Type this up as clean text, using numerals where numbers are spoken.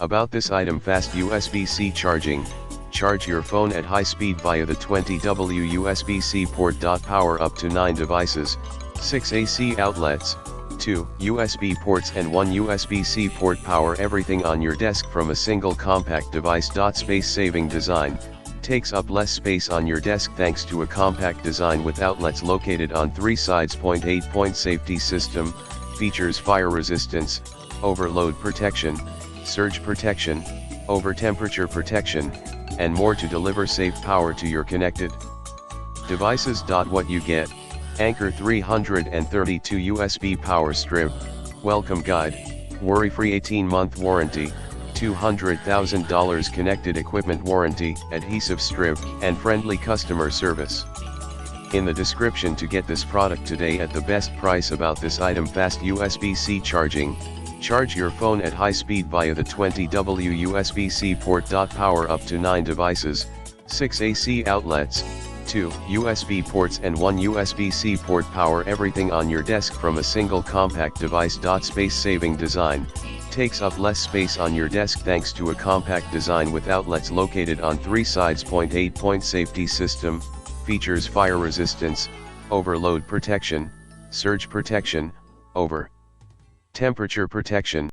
About this item: fast USB-C charging. Charge your phone at high speed via the 20W USB-C port. Power up to 9 devices, 6 AC outlets, 2 USB ports and 1 USB-C port. Power everything on your desk from a single compact device. Space-saving design. Takes up less space on your desk thanks to a compact design with outlets located on 3 sides. 8-point safety system. Features fire resistance, overload protection, surge protection, over temperature protection, and more to deliver safe power to your connected devices. What you get: Anker 332 USB power strip, welcome guide, worry-free 18-month warranty, $200,000 connected equipment warranty, adhesive strip, and friendly customer service. In the description to get this product today at the best price. About this item: fast USB-C charging. Charge your phone at high speed via the 20W USB-C port. Power up to 9 devices, 6 AC outlets, 2 USB ports and 1 USB-C port. Power everything on your desk from a single compact device. Space-saving design. Takes up less space on your desk thanks to a compact design with outlets located on 3 sides. 8-point safety system. Features fire resistance, overload protection, surge protection, over temperature protection,